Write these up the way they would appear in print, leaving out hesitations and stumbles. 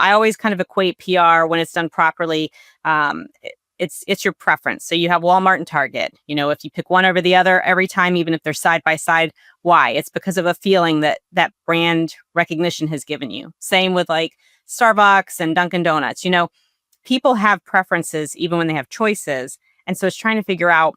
I always kind of equate PR when it's done properly. It's your preference. So you have Walmart and Target. If you pick one over the other every time, even if they're side by side, why? It's because of a feeling that brand recognition has given you. Same with like Starbucks and Dunkin' Donuts. People have preferences even when they have choices. And so it's trying to figure out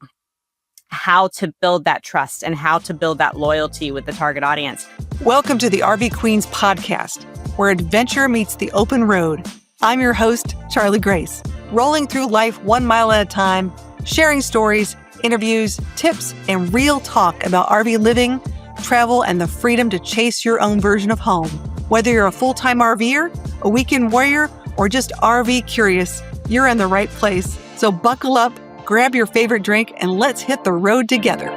how to build that trust and how to build that loyalty with the target audience. Welcome to the RV Queens podcast, where adventure meets the open road. I'm your host, Charlie Grace, rolling through life 1 mile at a time, sharing stories, interviews, tips, and real talk about RV living, travel, and the freedom to chase your own version of home. Whether you're a full-time RVer, a weekend warrior, or just RV curious, you're in the right place. So buckle up, grab your favorite drink, and let's hit the road together.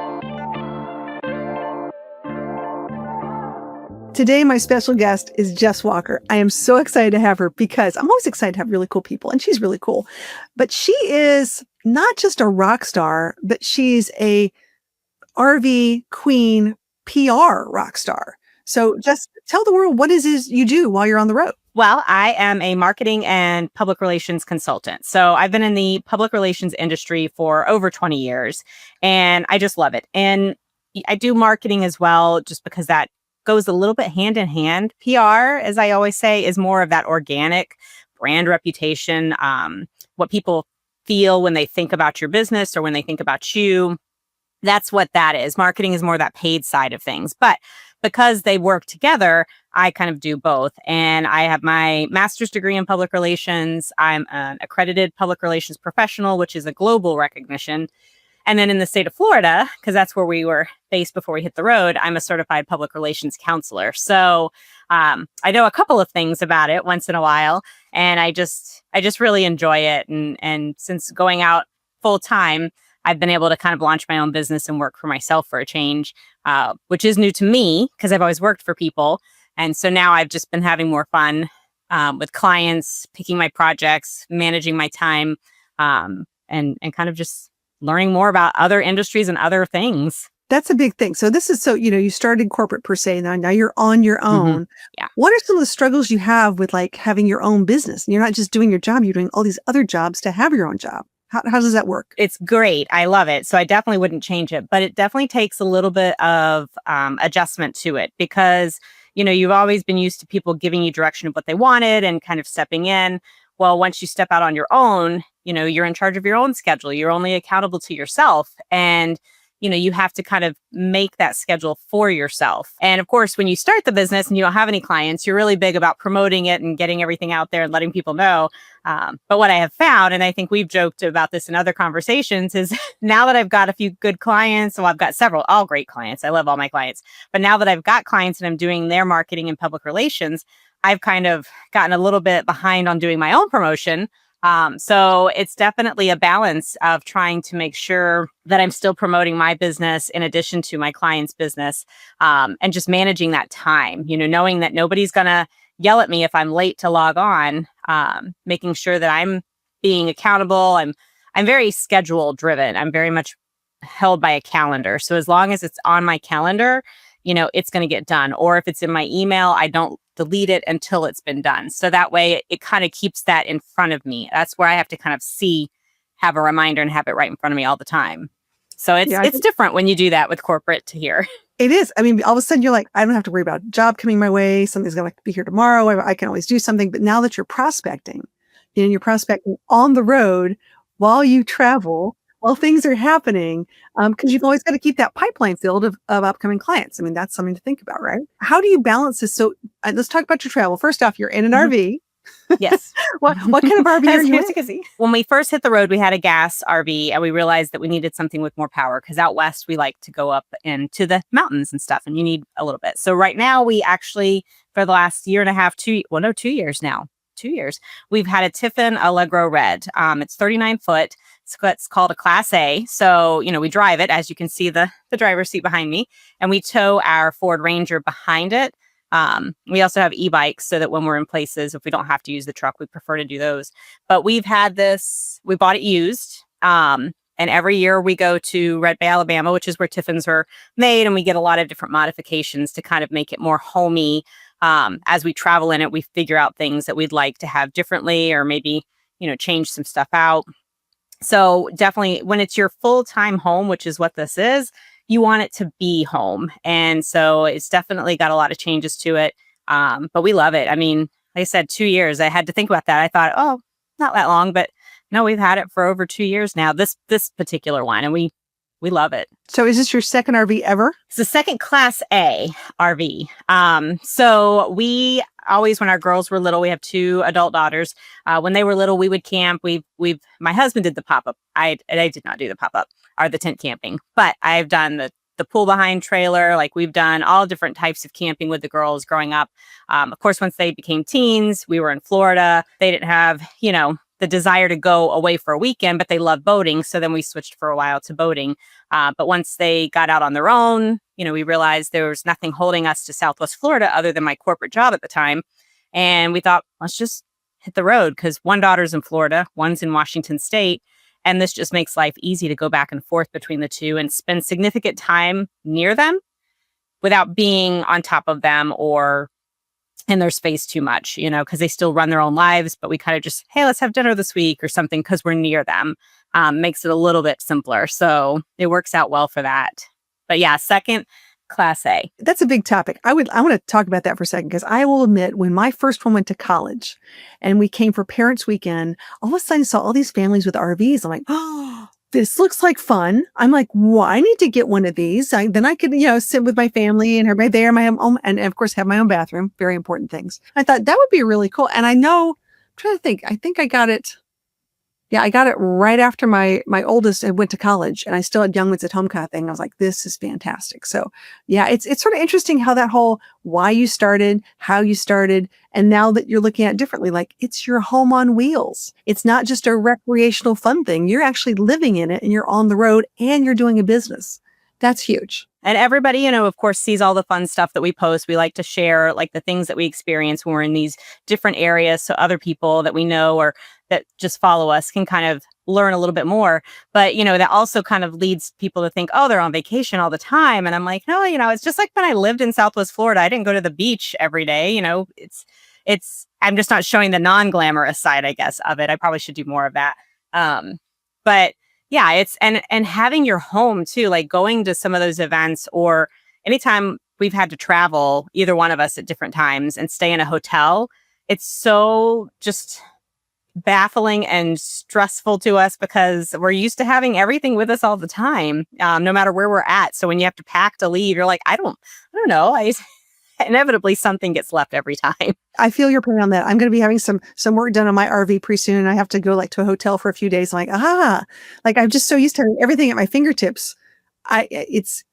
Today, my special guest is Jess Walker. I am so excited to have her because I'm always excited to have really cool people, and she's really cool. But she is not just a rock star, but she's a RV queen PR rock star. So just tell the world what it is you do while you're on the road. Well, I am a marketing and public relations consultant. So I've been in the public relations industry for over 20 years, and I just love it. And I do marketing as well, just because that goes a little bit hand in hand. PR, as I always say, is more of that organic brand reputation, what people feel when they think about your business or when they think about you. That's what that is. Marketing is more that paid side of things. But because they work together, I kind of do both. And I have my master's degree in public relations. I'm an accredited public relations professional, which is a global recognition. And then in the state of Florida, because that's where we were based before we hit the road, I'm a certified public relations counselor. So I know a couple of things about it once in a while, and I just really enjoy it. And since going out full time, I've been able to kind of launch my own business and work for myself for a change, which is new to me because I've always worked for people. And so now I've just been having more fun with clients, picking my projects, managing my time, and kind of just learning more about other industries and other things. That's a big thing. So this is you started corporate per se. Now you're on your own. Mm-hmm. Yeah. What are some of the struggles you have with like having your own business? And you're not just doing your job, you're doing all these other jobs to have your own job. How does that work? It's great. I love it. So I definitely wouldn't change it, but it definitely takes a little bit of adjustment to it because, you've always been used to people giving you direction of what they wanted and kind of stepping in. Well, once you step out on your own, you're in charge of your own schedule. You're only accountable to yourself. And, you have to kind of make that schedule for yourself. And of course, when you start the business and you don't have any clients, you're really big about promoting it and getting everything out there and letting people know. But what I have found, and I think we've joked about this in other conversations, is now that I've got a few good clients, so I've got several, all great clients. I love all my clients. But now that I've got clients and I'm doing their marketing and public relations, I've kind of gotten a little bit behind on doing my own promotion. So it's definitely a balance of trying to make sure that I'm still promoting my business in addition to my client's business, and just managing that time, knowing that nobody's going to yell at me if I'm late to log on, making sure that I'm being accountable. I'm very schedule driven. I'm very much held by a calendar. So as long as it's on my calendar, it's going to get done. Or if it's in my email, I don't delete it until it's been done. So that way it kind of keeps that in front of me. That's where I have to kind of have a reminder and have it right in front of me all the time. So it's different when you do that with corporate to here. It is. I mean, all of a sudden you're like, I don't have to worry about a job coming my way. Something's going to be here tomorrow. I can always do something. But now that you're prospecting, you're prospecting on the road while you travel, while things are happening, because you've always got to keep that pipeline filled of upcoming clients. I mean, that's something to think about, right? How do you balance this? So let's talk about your travel. First off, you're in an RV. Yes. What kind of RV are you in? When we first hit the road, we had a gas RV and we realized that we needed something with more power because out west, we like to go up into the mountains and stuff and you need a little bit. So right now we actually, for the last year and a half, 2 years now, 2 years, we've had a Tiffin Allegro Red. It's 39 foot. It's called a Class A. So, we drive it, as you can see the driver's seat behind me, and we tow our Ford Ranger behind it. We also have e-bikes so that when we're in places, if we don't have to use the truck, we prefer to do those. But we bought it used. And every year we go to Red Bay, Alabama, which is where Tiffins are made. And we get a lot of different modifications to kind of make it more homey, as we travel in it, we figure out things that we'd like to have differently, or maybe, change some stuff out. So definitely when it's your full-time home, which is what this is, you want it to be home. And so it's definitely got a lot of changes to it. But we love it. I mean, like I said, 2 years, I had to think about that. I thought, oh, not that long, but no, we've had it for over 2 years now, this particular one. And we love it. So is this your second RV ever? It's the second Class A RV. So we always, when our girls were little, we have 2 adult daughters. When they were little, we would camp. My husband did the pop-up. I did not do the pop-up or the tent camping, but I've done the pool behind trailer. Like, we've done all different types of camping with the girls growing up. Of course, once they became teens, we were in Florida. They didn't have, the desire to go away for a weekend, but they love boating. So then we switched for a while to boating. But once they got out on their own, we realized there was nothing holding us to Southwest Florida other than my corporate job at the time. And we thought, let's just hit the road, because one daughter's in Florida, one's in Washington State. And this just makes life easy to go back and forth between the two and spend significant time near them without being on top of them or in their space too much, because they still run their own lives. But we kind of just, hey, let's have dinner this week or something because we're near them. Makes it a little bit simpler. So it works out well for that. But yeah, second Class A. That's a big topic. I want to talk about that for a second, because I will admit, when my first one went to college and we came for Parents Weekend, all of a sudden I saw all these families with RVs. I'm like, oh, this looks like fun. I'm like, well, I need to get one of these. Then I could, sit with my family and everybody there, my own, and of course have my own bathroom. Very important things. I thought that would be really cool. And I know, I'm trying to think, I think I got it. Yeah, I got it right after my oldest went to college, and I still had young ones at home kind of thing. I was like, this is fantastic. So yeah, it's sort of interesting how that whole why you started, how you started, and now that you're looking at it differently, like, it's your home on wheels. It's not just a recreational fun thing. You're actually living in it, and you're on the road, and you're doing a business. That's huge. And everybody, of course, sees all the fun stuff that we post. We like to share like the things that we experience when we're in these different areas, so other people that we know or that just follow us can kind of learn a little bit more. But, that also kind of leads people to think, oh, they're on vacation all the time. And I'm like, no, it's just like when I lived in Southwest Florida, I didn't go to the beach every day. I'm just not showing the non-glamorous side, I guess, of it. I probably should do more of that. But yeah, it's, and having your home too, like going to some of those events, or anytime we've had to travel, either one of us at different times, and stay in a hotel, it's so just baffling and stressful to us because we're used to having everything with us all the time, no matter where we're at. So when you have to pack to leave, you're like, I don't know. Inevitably something gets left every time. I feel your pain on that. I'm going to be having some work done on my RV pretty soon, and I have to go like to a hotel for a few days. I'm like, like, I'm just so used to having everything at my fingertips.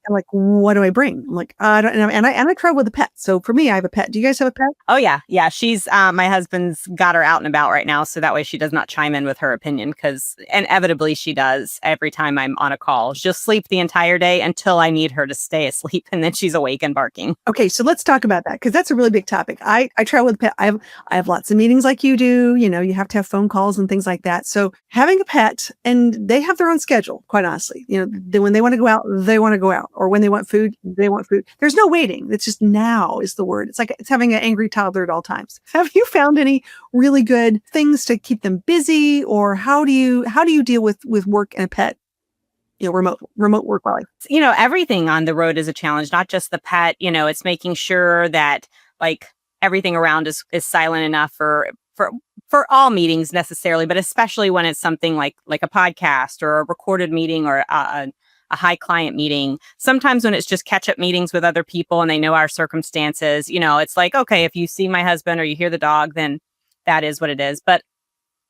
I'm like, what do I bring? I'm like, I don't know. And I travel with a pet. So for me, I have a pet. Do you guys have a pet? Oh yeah. Yeah. She's, my husband's got her out and about right now. So that way she does not chime in with her opinion, because inevitably she does every time I'm on a call. She'll sleep the entire day until I need her to stay asleep. And then she's awake and barking. Okay. So let's talk about that, because that's a really big topic. I travel with a pet. I have lots of meetings like you do. You have to have phone calls and things like that. So having a pet, and they have their own schedule, quite honestly, when they want to go out, they want to go out, or when they want food, they want food. There's no waiting. It's just now is the word. It's like it's having an angry toddler at all times. Have you found any really good things to keep them busy, or how do you deal with work and a pet? Remote work life. Everything on the road is a challenge, not just the pet. It's making sure that like everything around is silent enough for all meetings necessarily, but especially when it's something like a podcast or a recorded meeting or a high client meeting. Sometimes when it's just catch up meetings with other people and they know our circumstances, it's like, okay, if you see my husband or you hear the dog, then that is what it is. But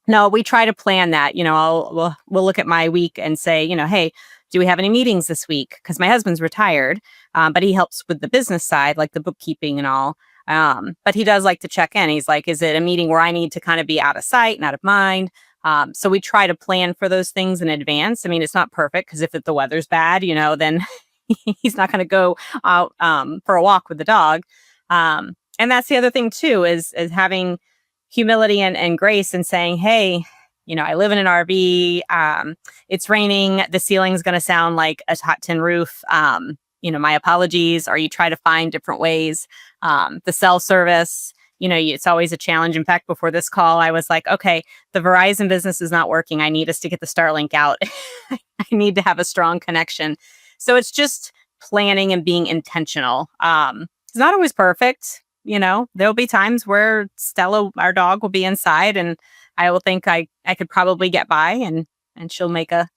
no, we try to plan that. We'll look at my week and say, hey, do we have any meetings this week? Because my husband's retired, but he helps with the business side, like the bookkeeping and all. But he does like to check in. He's like, is it a meeting where I need to kind of be out of sight and out of mind? So we try to plan for those things in advance. I mean, it's not perfect, because if the weather's bad, then he's not going to go out for a walk with the dog. And that's the other thing too, is having humility and grace and saying, hey, I live in an RV. It's raining. The ceiling's going to sound like a hot tin roof. my apologies, or you try to find different ways. The cell service, it's always a challenge. In fact, before this call, I was like, okay, the Verizon business is not working. I need us to get the Starlink out. I need to have a strong connection. So it's just planning and being intentional. It's not always perfect. There'll be times where Stella, our dog, will be inside and I will think I could probably get by and she'll make a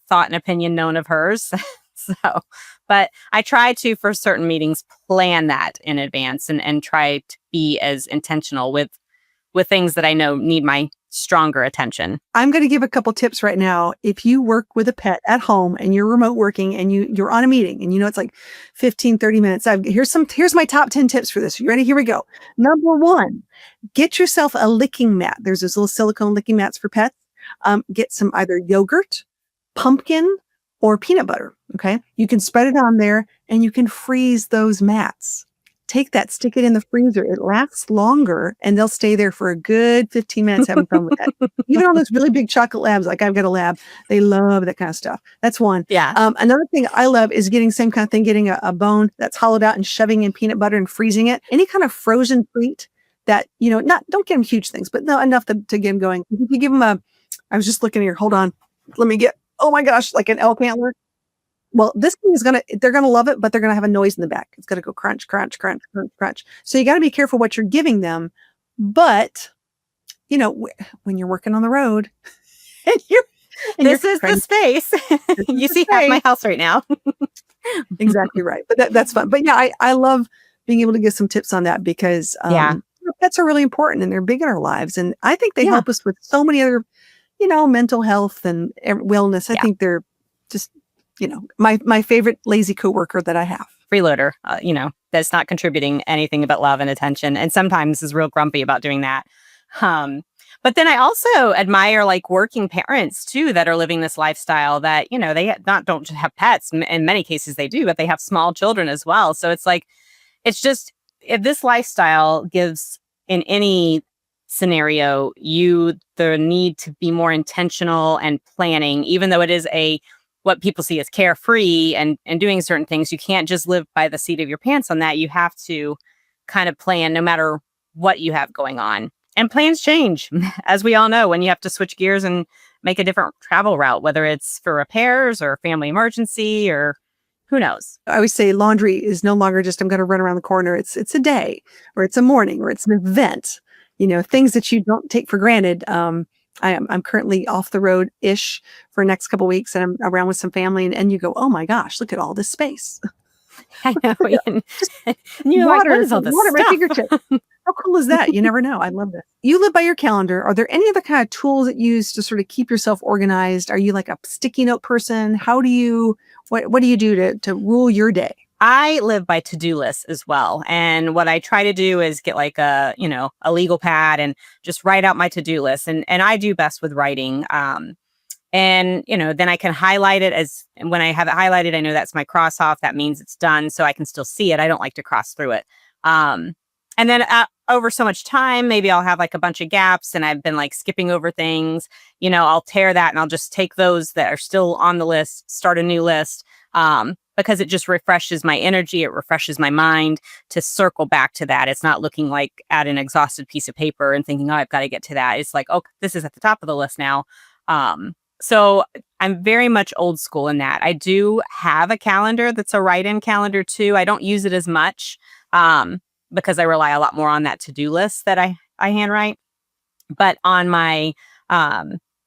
thought and opinion known of hers. So, but I try to, for certain meetings, plan that in advance and try to be as intentional with things that I know need my stronger attention. I'm going to give a couple tips right now. If you work with a pet at home and you're remote working and you're on a meeting and it's like 15, 30 minutes, here's my top 10 tips for this. You ready? Here we go. Number 1, get yourself a licking mat. There's those little silicone licking mats for pets. Get some either yogurt, pumpkin, or peanut butter. Okay. You can spread it on there and you can freeze those mats. Take that, stick it in the freezer. It lasts longer and they'll stay there for a good 15 minutes having fun with that. Even on those really big chocolate labs, like I've got a lab, they love that kind of stuff. That's one. Yeah. Another thing I love is getting same kind of thing, getting a bone that's hollowed out and shoving in peanut butter and freezing it. Any kind of frozen treat that, don't get them huge things, but no, enough to get them going. If you give them I was just looking here, hold on. Let me get, oh my gosh, like an elk antler. Well, this thing they're going to love it, but they're going to have a noise in the back. It's going to go crunch, crunch, crunch, crunch, crunch. So you got to be careful what you're giving them. But, when you're working on the road and this is the space. You see half my house right now. Exactly right. But that's fun. But yeah, I love being able to give some tips on that because pets are really important and they're big in our lives. And I think they help us with so many other, mental health and wellness. I think they're just, my favorite lazy coworker that I have. Freeloader, that's not contributing anything but love and attention. And sometimes is real grumpy about doing that. But then I also admire like working parents too, that are living this lifestyle that, they don't just have pets. In many cases they do, but they have small children as well. So it's like, it's just, if this lifestyle gives in any scenario, you the need to be more intentional and planning, even though it is what people see as carefree and doing certain things. You can't just live by the seat of your pants on that. You have to kind of plan no matter what you have going on. And plans change, as we all know, when you have to switch gears and make a different travel route, whether it's for repairs or family emergency or who knows. I always say laundry is no longer just I'm going to run around the corner. It's a day or it's a morning or it's an event, things that you don't take for granted. I'm currently off the road-ish for the next couple of weeks and I'm around with some family and you go, oh my gosh, look at all this space. I know. You're water, like, what is all this water stuff? My fingertips. How cool is that? You never know. I love this. You live by your calendar. Are there any other kind of tools that you use to sort of keep yourself organized? Are you like a sticky note person? What do you do to rule your day? I live by to-do lists as well. And what I try to do is get like a legal pad and just write out my to-do list. And I do best with writing. And, then I can highlight it and when I have it highlighted, I know that's my cross off. That means it's done. So I can still see it. I don't like to cross through it. And then over so much time, maybe I'll have like a bunch of gaps and I've been like skipping over things, I'll tear that and I'll just take those that are still on the list, start a new list. Because it just refreshes my energy. It refreshes my mind to circle back to that. It's not looking like at an exhausted piece of paper and thinking, oh, I've got to get to that. It's like, oh, this is at the top of the list now. So I'm very much old school in that. I do have a calendar that's a write-in calendar too. I don't use it as much because I rely a lot more on that to-do list that I handwrite. But on my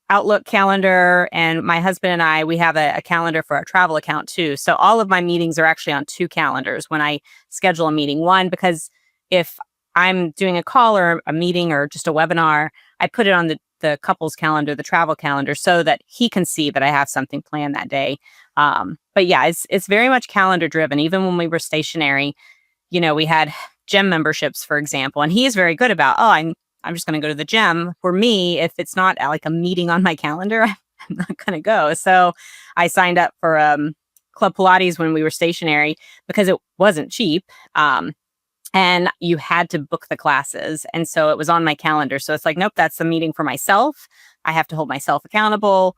Outlook calendar, and my husband and I, we have a calendar for our travel account too. So all of my meetings are actually on 2 calendars when I schedule a meeting. One, because if I'm doing a call or a meeting or just a webinar, I put it on the couple's calendar, the travel calendar, so that he can see that I have something planned that day. But yeah, it's very much calendar driven. Even when we were stationary, we had gym memberships, for example, and he is very good about, I'm just going to go to the gym. For me, if it's not like a meeting on my calendar, I'm not going to go. So I signed up for Club Pilates when we were stationary because it wasn't cheap. And you had to book the classes. And so it was on my calendar. So it's like, nope, that's a meeting for myself. I have to hold myself accountable.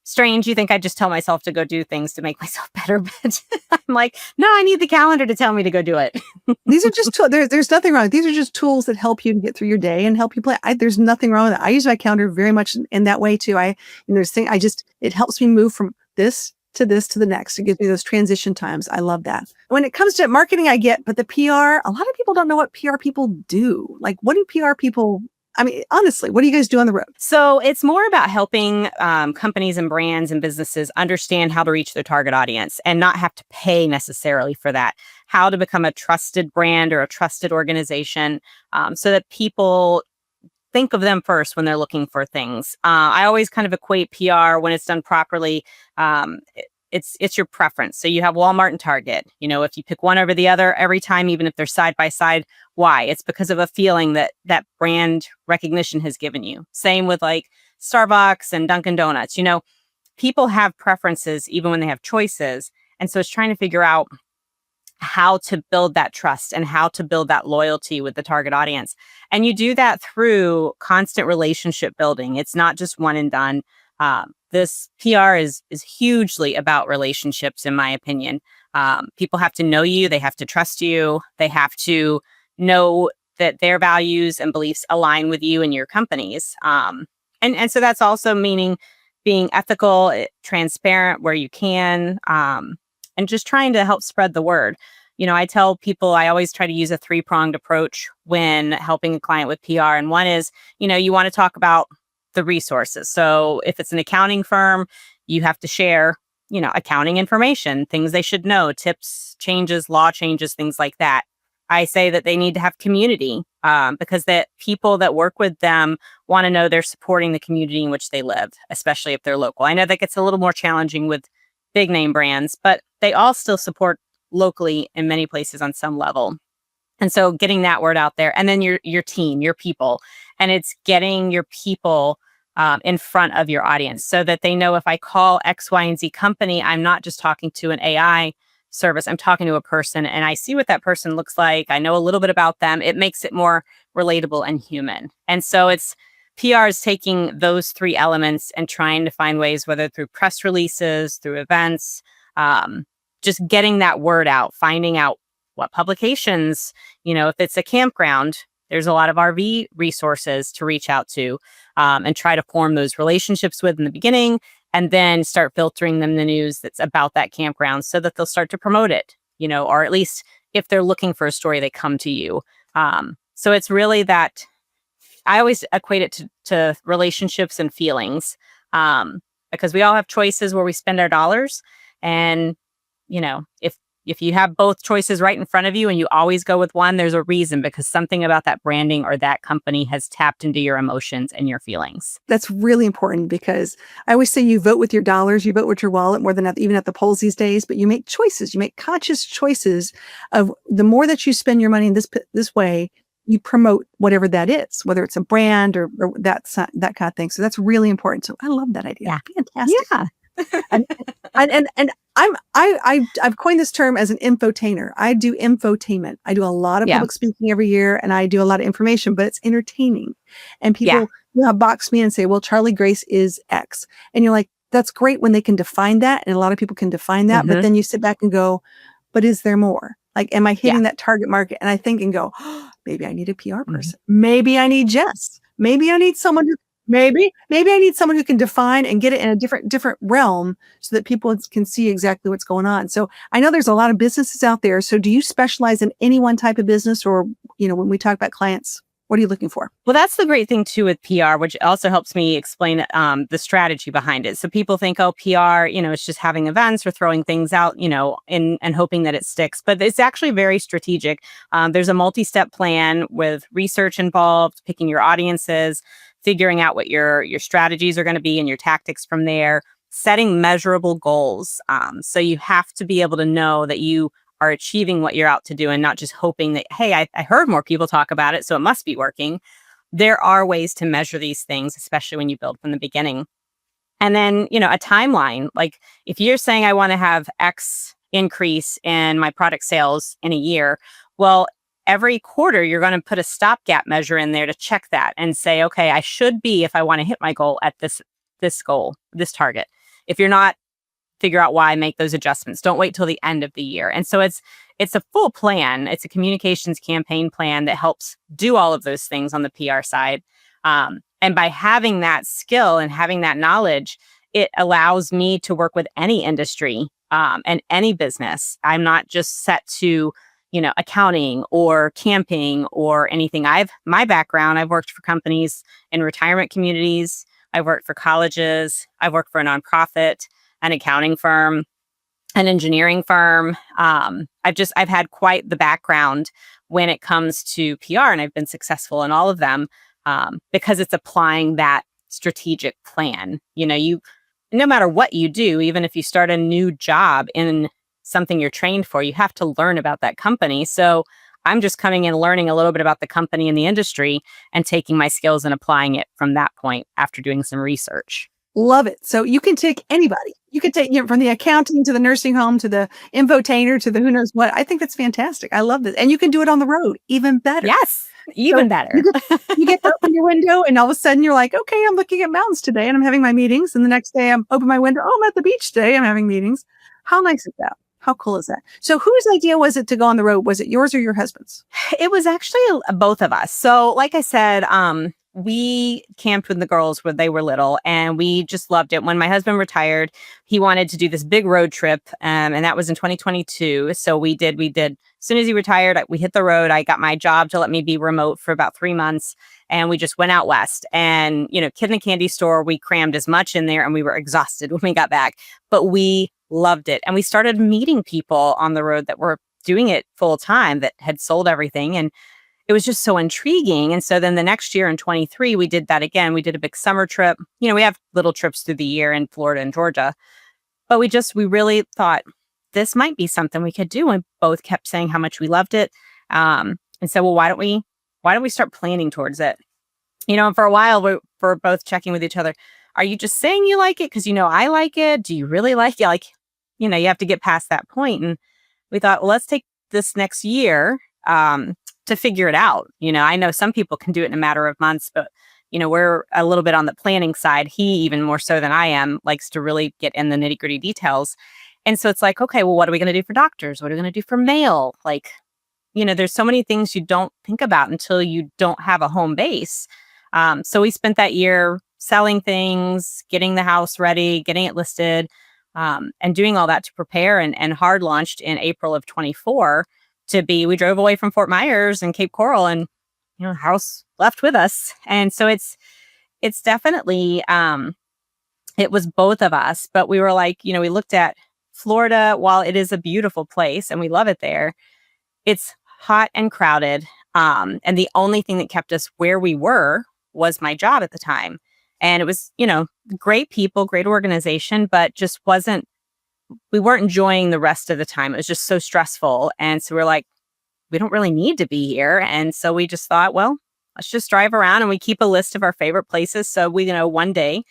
strange. You think I just tell myself to go do things to make myself better, but I'm like, no, I need the calendar to tell me to go do it. These are just there's nothing wrong. These are just tools that help you to get through your day and help you plan. There's nothing wrong with it. I use my calendar very much in that way too. It helps me move from this to this to the next. It gives me those transition times. I love that. When it comes to marketing, I get, but the PR, a lot of people don't know what PR people do. Like, what do PR people? I mean, honestly, what do you guys do on the road? So it's more about helping companies and brands and businesses understand how to reach their target audience and not have to pay necessarily for that. How to become a trusted brand or a trusted organization, so that people think of them first when they're looking for things. I always kind of equate PR when it's done properly. It's your preference. So you have Walmart and Target. If you pick one over the other every time, even if they're side by side, why? It's because of a feeling that brand recognition has given you. Same with like Starbucks and Dunkin' Donuts. People have preferences even when they have choices. And so it's trying to figure out how to build that trust and how to build that loyalty with the target audience. And you do that through constant relationship building. It's not just one and done. This PR is hugely about relationships, in my opinion. People have to know you. They have to trust you. They have to know that their values and beliefs align with you and your companies. And so that's also meaning being ethical, transparent where you can, and just trying to help spread the word. I tell people I always try to use a 3-pronged approach when helping a client with PR. And one is, you want to talk about the resources. So if it's an accounting firm, you have to share, accounting information, things they should know, tips, changes, law changes, things like that. I say that they need to have community, because the people that work with them want to know they're supporting the community in which they live, especially if they're local. I know that gets a little more challenging with big name brands, but they all still support locally in many places on some level. And so getting that word out there, and then your team, your people, and it's getting your people in front of your audience so that they know if I call X, Y, and Z company, I'm not just talking to an AI service. I'm talking to a person and I see what that person looks like. I know a little bit about them. It makes it more relatable and human. And so PR is taking those 3 elements and trying to find ways, whether through press releases, through events, just getting that word out, finding out what publications, if it's a campground, there's a lot of RV resources to reach out to, and try to form those relationships with in the beginning, and then start filtering them the news that's about that campground so that they'll start to promote it, or at least if they're looking for a story, they come to you. So it's really that I always equate it to relationships and feelings, because we all have choices where we spend our dollars. And, if you have both choices right in front of you and you always go with one, there's a reason, because something about that branding or that company has tapped into your emotions and your feelings. That's really important, because I always say you vote with your dollars, you vote with your wallet more than even at the polls these days, but you make choices, you make conscious choices of the more that you spend your money in this way, you promote whatever that is, whether it's a brand or that kind of thing. So that's really important. So I love that idea. Yeah. Fantastic. Yeah. and I've coined this term as an infotainer. I do infotainment. I do a lot of public speaking every year, and I do a lot of information, but it's entertaining. And people box me and say, well, Charlie Grace is X. And you're like, that's great when they can define that. And a lot of people can define that, but then you sit back and go, but is there more? Like, am I hitting that target market? And I think and go, oh, maybe I need a PR person. Maybe I need Jess. Maybe I need someone who Maybe I need someone who can define and get it in a different realm so that people can see exactly what's going on. So I know there's a lot of businesses out there. So do you specialize in any one type of business, or, when we talk about clients, what are you looking for? Well, that's the great thing too with PR, which also helps me explain the strategy behind it. So people think, oh, PR, it's just having events or throwing things out, and hoping that it sticks. But it's actually very strategic. There's a multi-step plan with research involved, picking your audiences, figuring out what your strategies are going to be and your tactics from there, setting measurable goals. So you have to be able to know that you are achieving what you're out to do and not just hoping that, hey, I heard more people talk about it, so it must be working. There are ways to measure these things, especially when you build from the beginning. And then, a timeline. Like if you're saying I want to have X increase in my product sales in a year, well, every quarter, you're going to put a stopgap measure in there to check that and say, okay, I should be, if I want to hit my goal, at this goal, this target. If you're not, figure out why, make those adjustments. Don't wait till the end of the year. And so it's a full plan. It's a communications campaign plan that helps do all of those things on the PR side. And by having that skill and having that knowledge, it allows me to work with any industry and any business. I'm not just set to, accounting or camping or anything. My background, I've worked for companies in retirement communities. I've worked for colleges. I've worked for a nonprofit, an accounting firm, an engineering firm. I've had quite the background when it comes to PR, and I've been successful in all of them because it's applying that strategic plan. No matter what you do, even if you start a new job in something you're trained for, you have to learn about that company. So I'm just coming in, learning a little bit about the company and the industry and taking my skills and applying it from that point after doing some research. Love it. So you can take anybody. You could take from the accounting to the nursing home to the infotainer to the who knows what. I think that's fantastic. I love this. And you can do it on the road, even better. Yes, even better. You get to open your window and all of a sudden you're like, okay, I'm looking at mountains today and I'm having my meetings. And the next day I'm open my window. Oh, I'm at the beach today. I'm having meetings. How nice is that? How cool is that? So whose idea was it to go on the road? Was it yours or your husband's? It was actually both of us. So like I said, we camped with the girls when they were little and we just loved it. When my husband retired, he wanted to do this big road trip. And that was in 2022. So we did, as soon as he retired, we hit the road. I got my job to let me be remote for about 3 months. And we just went out west and, kid in a candy store, we crammed as much in there and we were exhausted when we got back, but we loved it. And we started meeting people on the road that were doing it full time that had sold everything. And it was just so intriguing. And so then the next year in 23, we did that again. We did a big summer trip. We have little trips through the year in Florida and Georgia, but we really thought this might be something we could do. And both kept saying how much we loved it. And so, well, why don't we start planning towards it? And for a while, we were both checking with each other. Are you just saying you like it? Because, I like it. Do you really like it? You have to get past that point. And we thought, well, let's take this next year to figure it out. I know some people can do it in a matter of months, but, we're a little bit on the planning side. He, even more so than I am, likes to really get in the nitty gritty details. And so it's like, okay, well, what are we going to do for doctors? What are we going to do for mail? There's so many things you don't think about until you don't have a home base. So we spent that year selling things, getting the house ready, getting it listed, and doing all that to prepare and hard launched in April of 24 we drove away from Fort Myers and Cape Coral and, house left with us. And so it's definitely, it was both of us, but we were like, we looked at Florida. While it is a beautiful place and we love it there, it's hot and crowded. And the only thing that kept us where we were was my job at the time. And it was, great people, great organization, but just we weren't enjoying the rest of the time. It was just so stressful. And so we're like, we don't really need to be here. And so we just thought, well, let's just drive around and we keep a list of our favorite places. So we, one day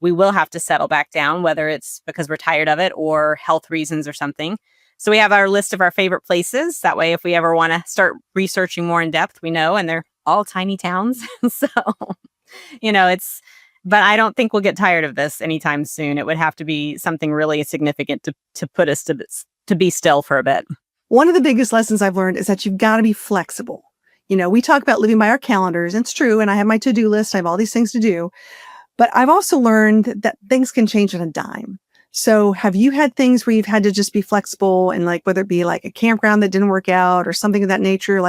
we will have to settle back down, whether it's because we're tired of it or health reasons or something. So we have our list of our favorite places. That way, if we ever want to start researching more in depth, we know, and they're all tiny towns. So, but I don't think we'll get tired of this anytime soon. It would have to be something really significant to put us to be still for a bit. One of the biggest lessons I've learned is that you've got to be flexible. We talk about living by our calendars, and it's true. And I have my to-do list. I have all these things to do. But I've also learned that things can change on a dime. So have you had things where you've had to just be flexible and whether it be a campground that didn't work out or something of that nature?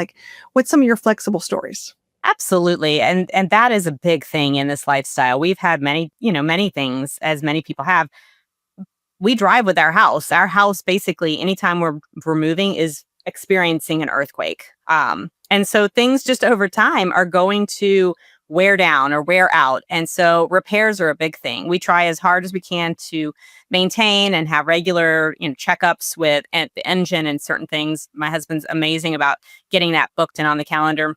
What's some of your flexible stories? Absolutely. And that is a big thing in this lifestyle. We've had many things, as many people have. We drive with our house. Our house, basically, anytime we're moving, is experiencing an earthquake. And so things just over time are going to wear down or wear out. And so repairs are a big thing. We try as hard as we can to maintain and have regular checkups with the engine and certain things. My husband's amazing about getting that booked and on the calendar.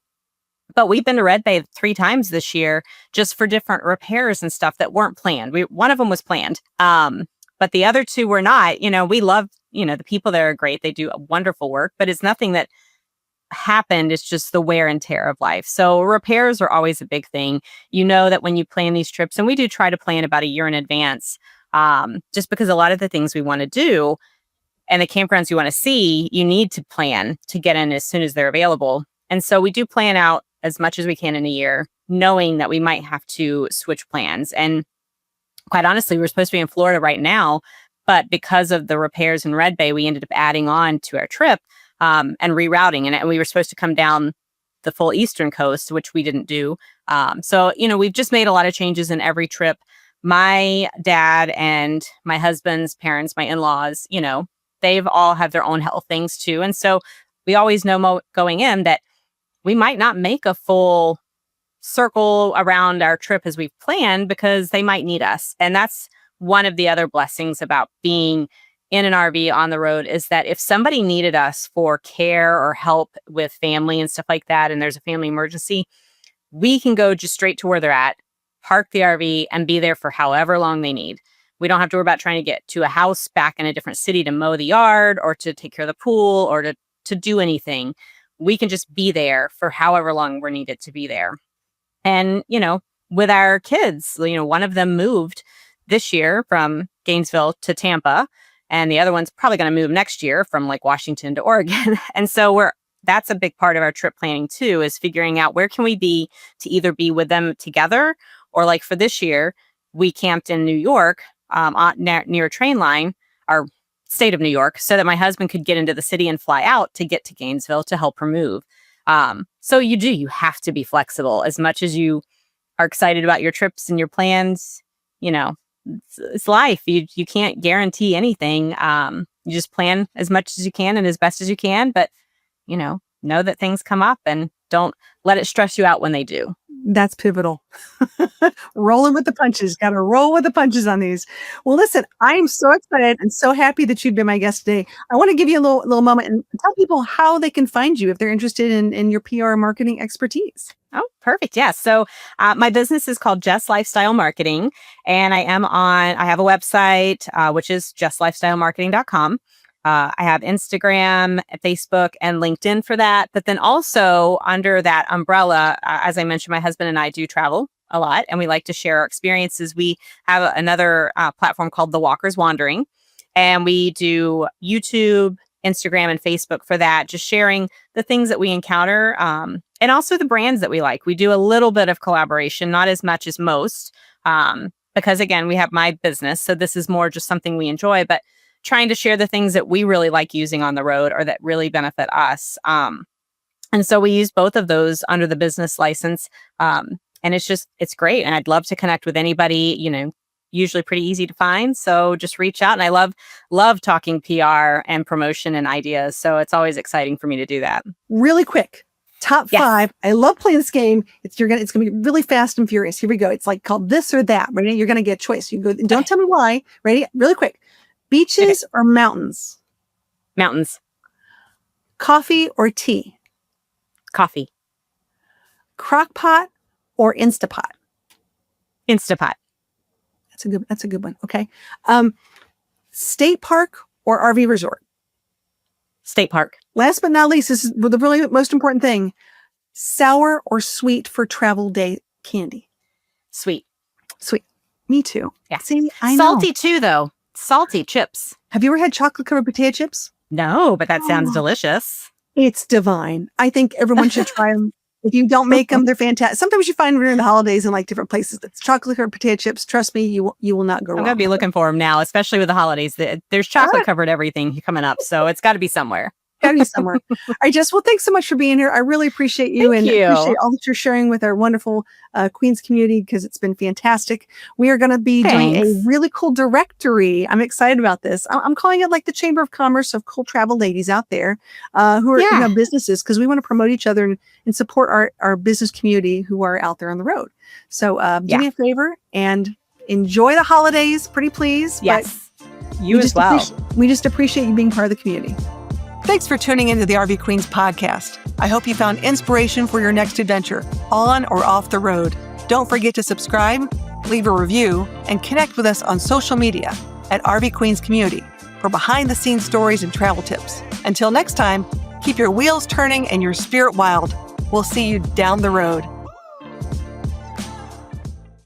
But we've been to Red Bay 3 times this year just for different repairs and stuff that weren't planned. One of them was planned, but the other 2 were not. We love, the people there are great. They do wonderful work, but it's nothing that happened. It's just the wear and tear of life. So repairs are always a big thing. That when you plan these trips, and we do try to plan about a year in advance, just because a lot of the things we want to do and the campgrounds you want to see, you need to plan to get in as soon as they're available. And so we do plan out as much as we can in a year, knowing that we might have to switch plans. And quite honestly, we're supposed to be in Florida right now, but because of the repairs in Red Bay, we ended up adding on to our trip and rerouting. And we were supposed to come down the full eastern coast, which we didn't do. So, we've just made a lot of changes in every trip. My dad and my husband's parents, my in-laws, they've all have their own health things too. And so we always know going in that we might not make a full circle around our trip as we've planned because they might need us. And that's one of the other blessings about being in an RV on the road is that if somebody needed us for care or help with family and stuff like that, and there's a family emergency, we can go just straight to where they're at, park the RV, and be there for however long they need. We don't have to worry about trying to get to a house back in a different city to mow the yard or to take care of the pool or to do anything. We can just be there for however long we're needed to be there. And, with our kids, one of them moved this year from Gainesville to Tampa, and the other one's probably going to move next year from like Washington to Oregon. And so that's a big part of our trip planning too, is figuring out where can we be to either be with them together or like for this year, we camped in New York near a train line, our state of New York, so that my husband could get into the city and fly out to get to Gainesville to help her move. So you have to be flexible as much as you are excited about your trips and your plans. It's life. You can't guarantee anything. You just plan as much as you can and as best as you can, but know that things come up and don't let it stress you out when they do. That's pivotal. Rolling with the punches. Got to roll with the punches on these. Well, listen, I'm so excited and so happy that you've been my guest today. I want to give you a little moment and tell people how they can find you if they're interested in your PR marketing expertise. Oh, perfect. Yeah. So my business is called Jess Lifestyle Marketing, and I have a website, which is jesslifestylemarketing.com. I have Instagram, Facebook, and LinkedIn for that. But then also under that umbrella, as I mentioned, my husband and I do travel a lot, and we like to share our experiences. We have another platform called The Walker's Wandering, and we do YouTube, Instagram, and Facebook for that, just sharing the things that we encounter and also the brands that we like. We do a little bit of collaboration, not as much as most, because again, we have my business. So this is more just something we enjoy, but trying to share the things that we really like using on the road or that really benefit us. And so we use both of those under the business license. And it's great. And I'd love to connect with anybody, usually pretty easy to find. So just reach out. And I love talking PR and promotion and ideas. So it's always exciting for me to do that. Really quick. Top 5. I love playing this game. It's going to be really fast and furious. Here we go. It's like called this or that. Ready? You're going to get a choice. You go. Don't tell me why. Ready? Really quick. Beaches or mountains? Mountains. Coffee or tea? Coffee. Crock pot or Instapot? Instapot. That's a good one. Okay. State park or RV resort? State park. Last but not least, this is the really most important thing. Sour or sweet for travel day candy? Sweet. Sweet. Me too. Yeah. See, I know. Salty too, though. Salty chips. Have you ever had chocolate covered potato chips? No, but that sounds delicious. It's divine. I think everyone should try them. If you don't make them, they're fantastic. Sometimes you find them during the holidays in like different places. It's chocolate covered potato chips. Trust me, you will not go wrong. I'm going to be looking for them now, especially with the holidays. There's chocolate covered everything coming up. So it's got to be somewhere. Got to be somewhere. All right, Jess. Well, thanks so much for being here. I really appreciate you Thank you. Appreciate all that you're sharing with our wonderful Queens community because it's been fantastic. We are going to be doing a really cool directory. I'm excited about this. I'm calling it like the Chamber of Commerce of cool travel ladies out there who are businesses because we want to promote each other and support our business community who are out there on the road. So do me a favor and enjoy the holidays, pretty please. Yes, you as well. We just appreciate you being part of the community. Thanks for tuning into the RV Queens podcast. I hope you found inspiration for your next adventure, on or off the road. Don't forget to subscribe, leave a review, and connect with us on social media at RV Queens Community for behind-the-scenes stories and travel tips. Until next time, keep your wheels turning and your spirit wild. We'll see you down the road.